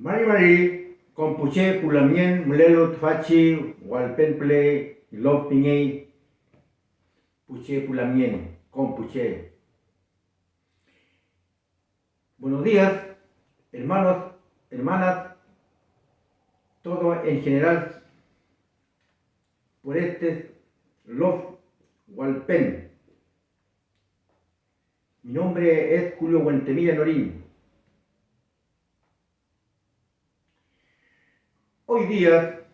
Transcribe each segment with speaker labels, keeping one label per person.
Speaker 1: Mari Mari, Compuche, Pulamien, Mulelo, Tfachi, Walpenple, Lopingei, Puche, Pulamien, Compuche. Buenos días, hermanos, hermanas, todo en general, por este Lof Walpen. Mi nombre es Julio Guentemilla Norín. Hoy día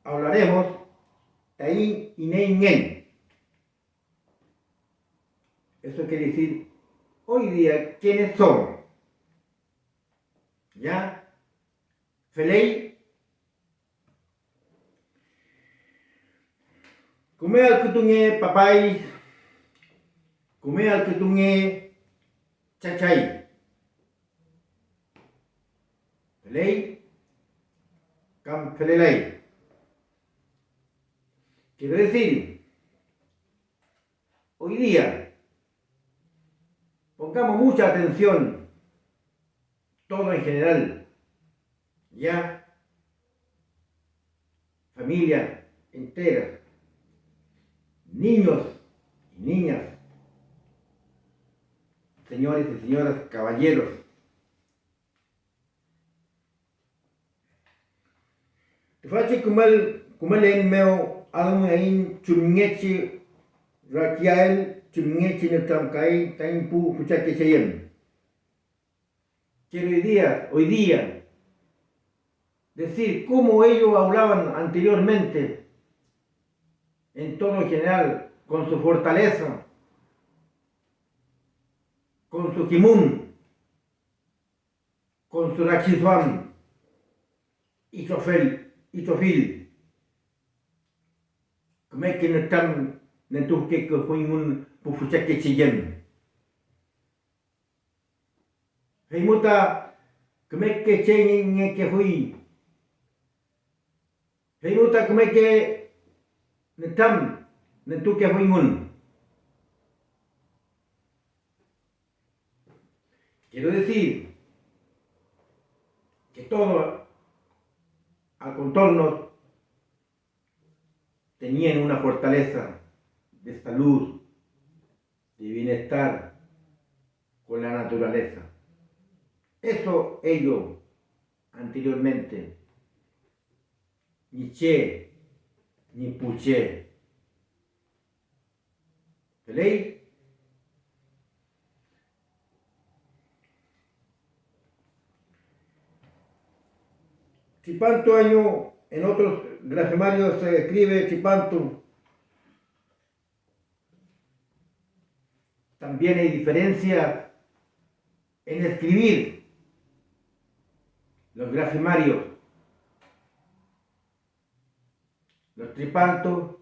Speaker 1: hablaremos de Ineingen. Eso quiere decir, hoy día, ¿quiénes son? ¿Ya? Felei. Kume al kutunge papai. Kume al kutunge chachai. Felei. Cam felelei. Quiero decir, hoy día, pongamos mucha atención, todo en general, ya, familia entera, niños y niñas, señores y señoras, caballeros. Fache kumal en meo alum ain chumngechi rakiael chumngechi netam kai taimpu fuchake chayem. Quiero hoy día decir cómo ellos hablaban anteriormente, en tono general, con su fortaleza, con su kimun, con su rachizwam y Tofil, como es que no están en tu que fue un pufuchaque chillem. Heimuta, como es que chen que fui. Heimuta, como es que no están en tu que fue un. Quiero decir que todo al contorno tenían una fortaleza de salud, de bienestar con la naturaleza. Eso ellos anteriormente, ni che, ni puché. ¿Veis? Chipanto año, en otros grafemarios se escribe Chipanto. También hay diferencia en escribir los grafemarios. Los tripantos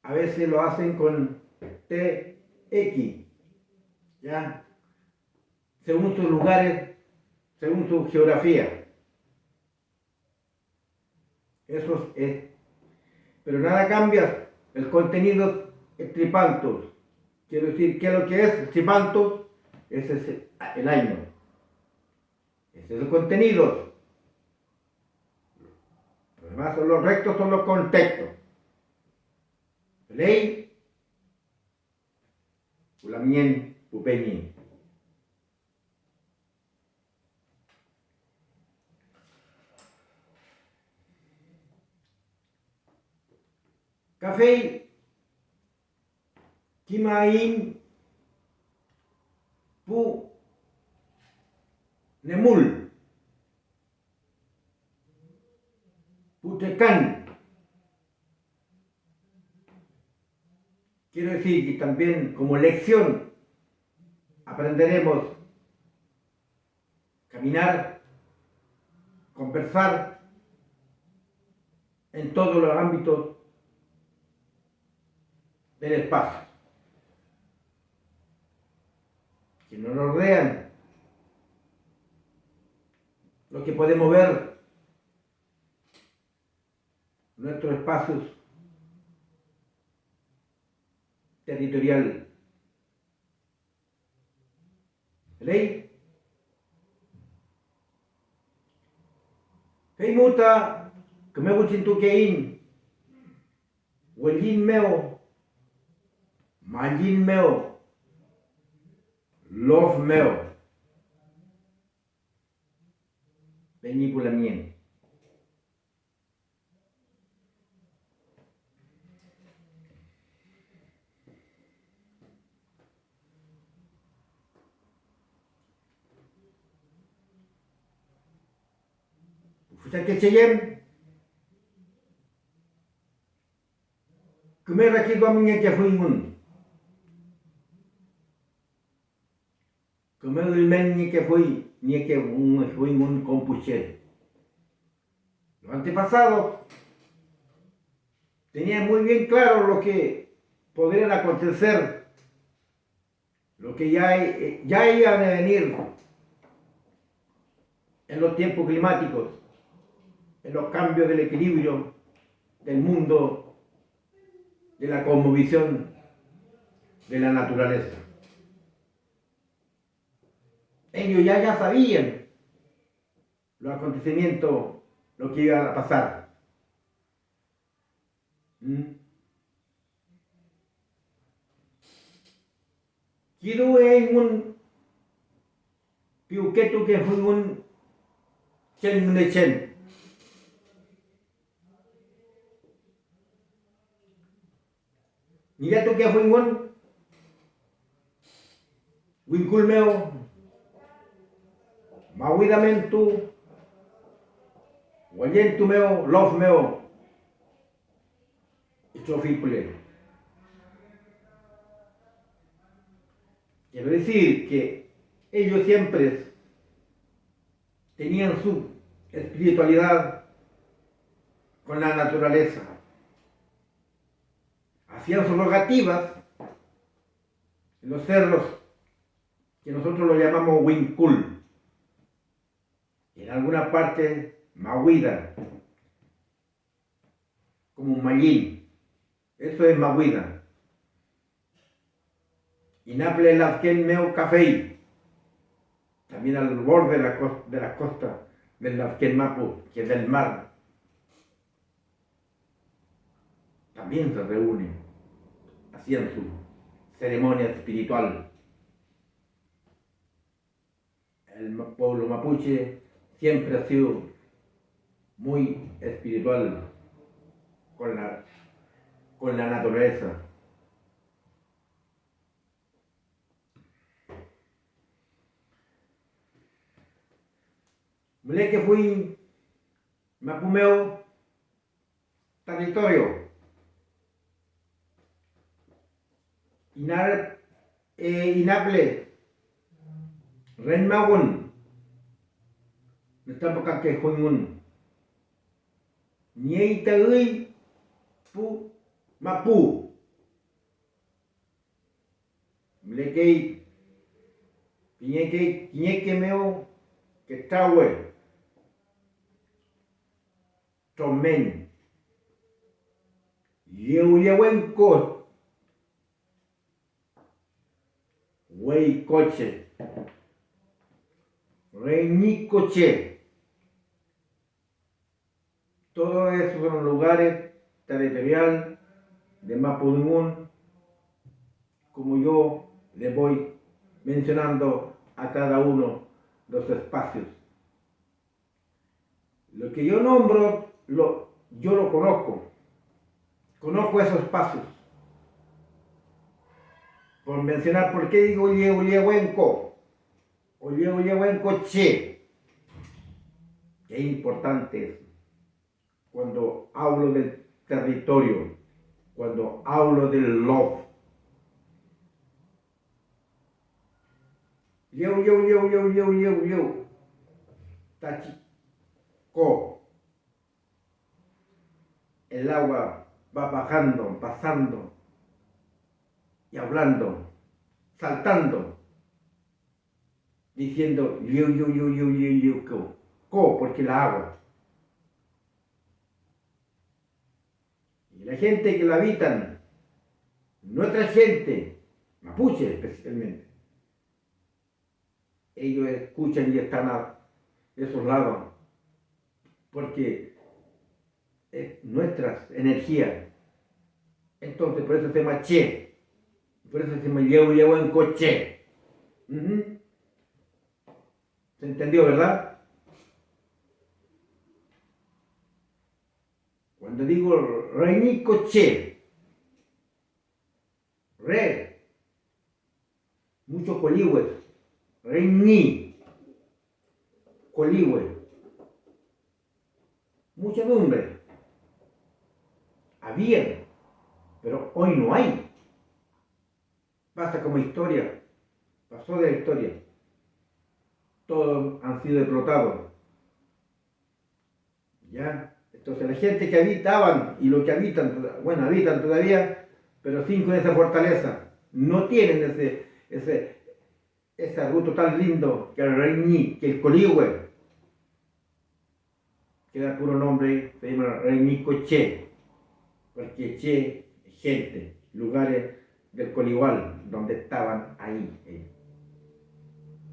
Speaker 1: a veces lo hacen con TX, ¿ya? Según sus lugares, según su geografía. Eso es. Pero nada cambia el contenido es tripantos. Quiero decir, ¿qué es lo que es tripantos? Ese es el año. Ese es el contenido. Los demás son los rectos, son los contextos. Ley, Pulamien, Pupeñín. Café, Kimain, Pu, Nemul, Putecan. Quiero decir que también como lección aprenderemos a caminar, conversar en todos los ámbitos del espacio. Que nos rodean, lo que podemos ver, nuestros espacios territorial. ¿Ley? Hei muta, que me guchin tu kein, huelin meo, malin meo, love meo, vení por la mien. Fucha que cheyem, que me rakido a minha que fui mun. Que me ulmen ni que fui, ni que fui mun compuche. Los antepasados tenían muy bien claro lo que podrían acontecer, lo que ya iban a venir en los tiempos climáticos, en los cambios del equilibrio del mundo, de la cosmovisión de la naturaleza. Ellos ya sabían los acontecimientos, lo que iba a pasar. Quiero en un piuqueto que fue un chen de chen. Mira tú que fue un winkul meo, mahuidamentu, guayentu meo, love meo, y chofipule. Quiero decir que ellos siempre tenían su espiritualidad con la naturaleza. Hacían sus rogativas en los cerros que nosotros lo llamamos Winkul, en alguna parte Mahuida, como un mallín. Eso es Mahuida. Y Naple Lafken Meo Café, también al borde de la costa del Lafken Mapu, que es del mar. También se reúnen, hacían su ceremonia espiritual. El pueblo mapuche siempre ha sido muy espiritual con la naturaleza. Mule que fui mapumeo territorio. Inaple Renmagun Netapaca que Hungun Nieitaui Pu Mapu Mlekei Kiñeque meo que tawe Tomen Yeuyewenco Wey coche, Reinicoche, todos esos son lugares territoriales de Mapudungun, como yo les voy mencionando a cada uno de los espacios. Lo que yo nombro, yo lo conozco esos espacios. Por mencionar por qué digo Uliehuenco Che. Qué importante es cuando hablo del territorio, cuando hablo del love. Tachico. El agua va bajando, pasando y hablando, saltando, diciendo porque la agua. Y la gente que la habitan, nuestra gente, mapuche especialmente, ellos escuchan y están a esos lados porque es nuestra energía. Entonces, por eso se llama Che. Por eso se llama llevo en coche. ¿Se entendió, verdad? Cuando digo Reini coche, re, mucho coligües, Reini, coligües, muchedumbre. Había, pero hoy no hay. Pasa como historia, pasó de la historia. Todos han sido explotados. ¿Ya? Entonces la gente que habitaban y los que habitan, bueno, habitan todavía, pero sin con esa fortaleza, no tienen ese ruto tan lindo que el Reini, que el Coligüe, que da puro nombre, se llama Reini Coche, porque Che, gente, lugares del Coligual, donde estaban ahí.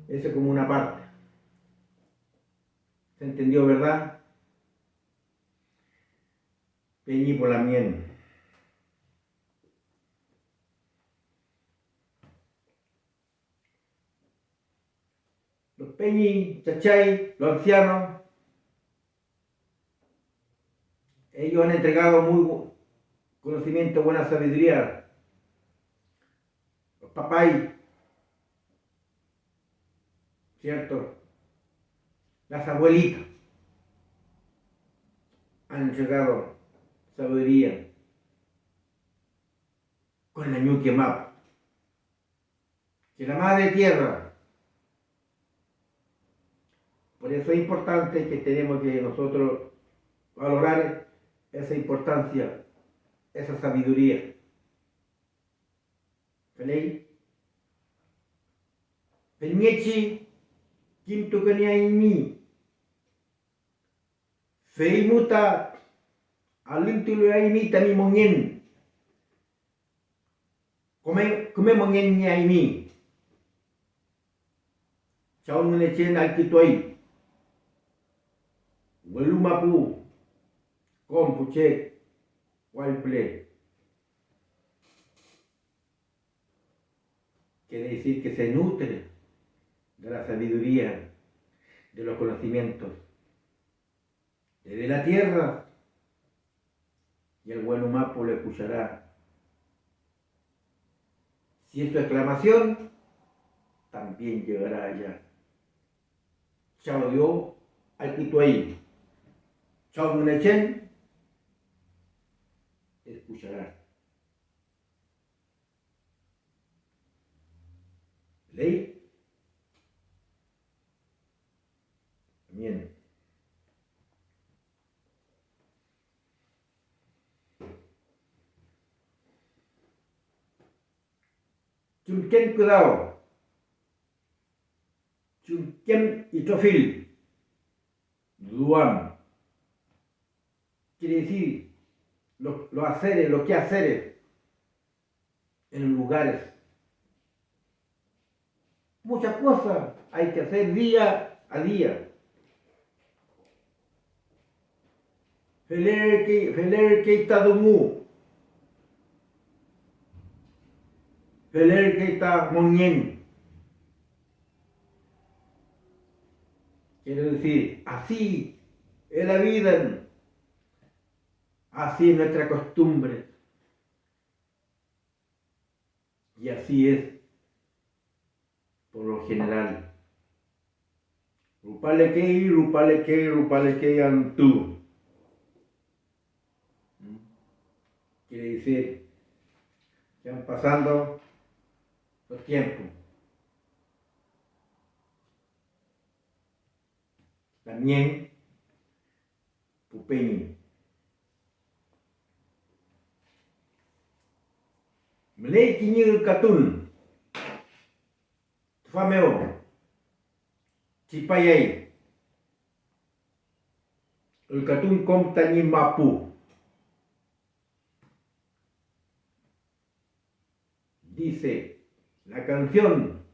Speaker 1: Eso es como una parte. ¿Se entendió, verdad? Peñi por la mien. Los peñi, chachay, los ancianos, ellos han entregado muy conocimiento, buena sabiduría. Los papás, ¿cierto? Las abuelitas han entregado sabiduría con la ñuque map. Que la madre tierra. Por eso es importante que tenemos que nosotros valorar esa importancia, esa sabiduría. ¿Veis? Peñechi, quinto que ni hay mi. Feimuta, alintulo hay mi tami mongen. Come mongen ni hay mi. Chao no le chen al kitoy. Walumapu, compuche, walple. Quiere decir que se nutre de la sabiduría, de los conocimientos, desde la tierra, y el buen humapo lo escuchará. Si es su exclamación, también llegará allá. Chao Dios, al Quituaí. Chao Munechen, escuchará. ¿Ley? Bien. Chunken cuidado. Chunken y Tofil. Duam. Quiere decir los haceres, los quehaceres en lugares. Muchas cosas hay que hacer día a día. Feler que está dumu. Feler que está moñen. Quiere decir, así es la vida, así es nuestra costumbre. Y así es por lo general. Rupale que antú. Quiere decir que van pasando los tiempos. También pupeñi. Mlei kinyil katun. Fameo. Chipayay. El katun komtani mapu. Dice la canción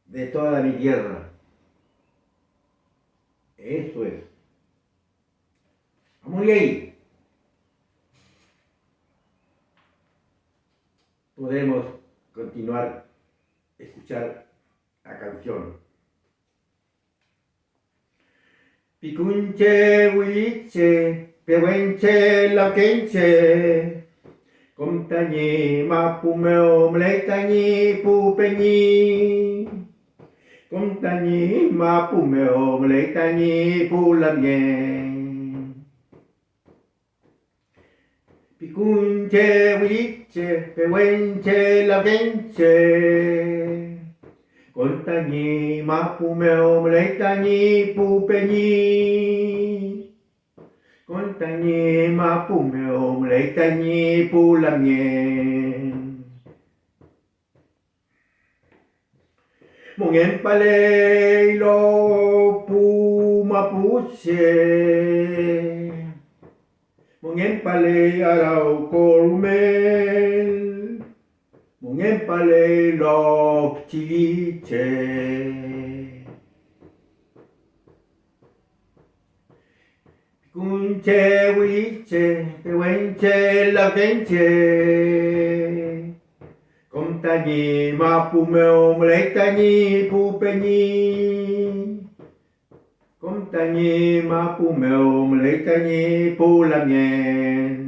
Speaker 1: de toda mi tierra. Eso es. Vamos ahí. Podremos continuar a escuchar la canción. Picunche, huiliche, pehuenche, lauquenche, comtañi, mapumeo, mleitañi, pupeñi, comtañi, mapumeo, mleitañi, pulamien. Picunche, huiliche, pehuenche, lauquenche, Contañi, mapumeo, mleitañi, pupeñi. Contañi, mapumeo, mleitañi, pulamien. Mungen palei lo pu mapuche. Mungen palei arau colmel. Mungen palei lo ptiliche. Kunche, huiche, pehuenche, lauquenche. Comtañi, mapumeo, mleitañi, pupeñi. Comtañi, mapumeo, mleitañi, pulamien.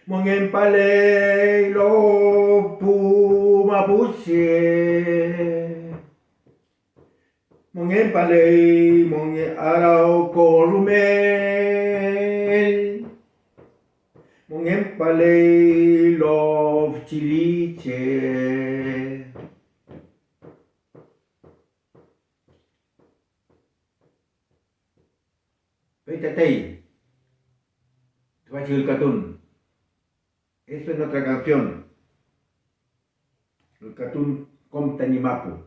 Speaker 1: Mungen palei lo pu mapuche. Mungen palei, mungen arau columel. Mungen palei lo chiliche. Peitatei. Tuachilcatún. Esta es nuestra canción. El Catún Comtañi Mapu.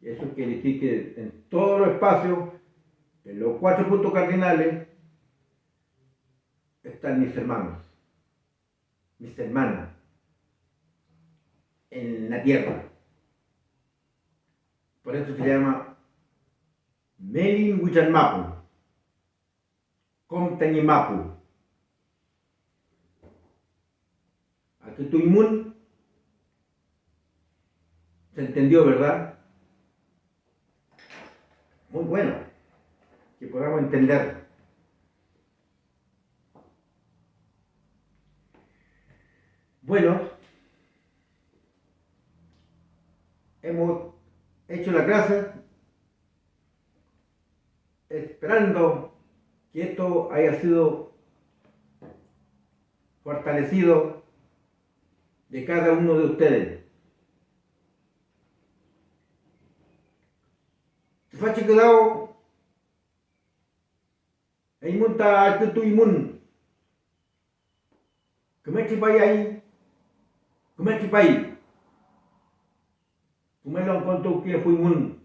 Speaker 1: Eso quiere decir que en todos los espacios, en los 4 puntos cardinales, están mis hermanos, mis hermanas, en la tierra. Por eso se llama Melin Huichan Mapu, Comtañi Mapu. Aquí tu inmun se entendió, ¿verdad? Muy bueno que podamos entender. Bueno, hemos hecho la clase esperando que esto haya sido fortalecido de cada uno de ustedes. Se fue quedado en monta que tu inmun. Que me chipai ahí. Que me chipai. Como lo encontró que fue inmun.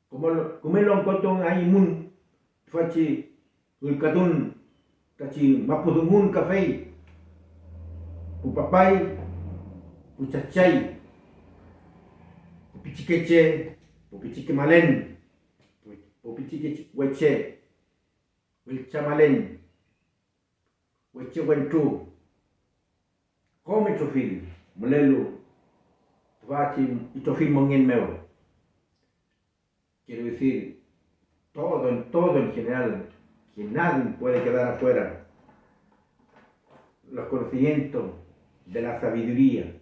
Speaker 1: Como lo encontró ahí inmun. Fue el catún. Tachi mapudumun café. Pupapai. Puchachay. Pupichiqueche. Pupichique malen. Pupichique hueche. Wilchamalen. Hueche huentu. Come chofil. Molelu. Tvachi y chofil mongen meo. Quiero decir, todo en general, que nadie puede quedar afuera. Los conocimientos de la sabiduría.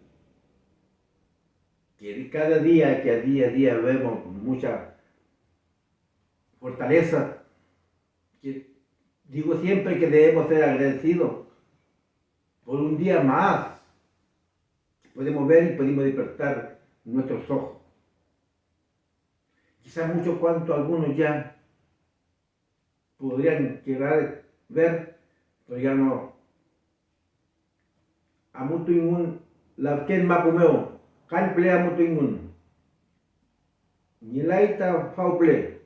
Speaker 1: Que cada día, que a día vemos mucha fortaleza. Que digo siempre que debemos ser agradecidos por un día más. Podemos ver y podemos despertar nuestros ojos. Quizás muchos cuantos, algunos ya podrían querer ver, pero ya no. Amutu ingun, la que mapumeo, can plea mutu ingun. Ni laita fauple,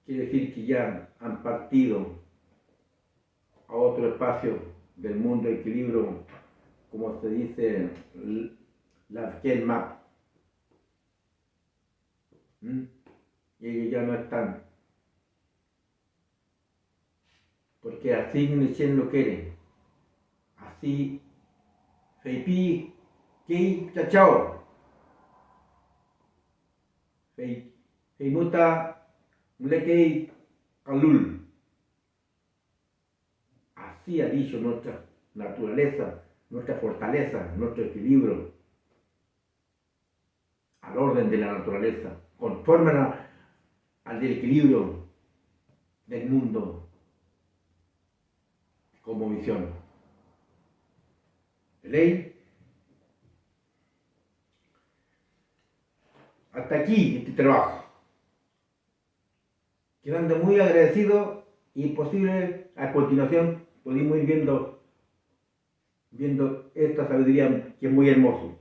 Speaker 1: quiere decir que ya han partido a otro espacio del mundo de equilibrio, como se dice, la que map. y ellos ya no están. Porque así Nietzsche lo quiere. Así, Feipi, Kei, Chachao. Feimuta, Mulekei, Kalul. Así ha dicho nuestra naturaleza, nuestra fortaleza, nuestro equilibrio, al orden de la naturaleza, conforme al del equilibrio del mundo como visión. Ley. Hasta aquí este trabajo. Quedando muy agradecido y posible a continuación podemos ir viendo esta sabiduría que es muy hermoso.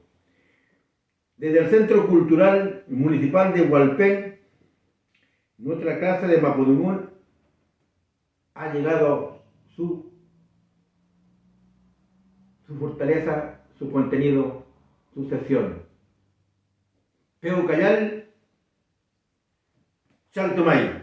Speaker 1: Desde el Centro Cultural Municipal de Hualpén, nuestra clase de Mapudungún ha llegado su fortaleza, su contenido, su sesión. Peucayal, Chaltumay.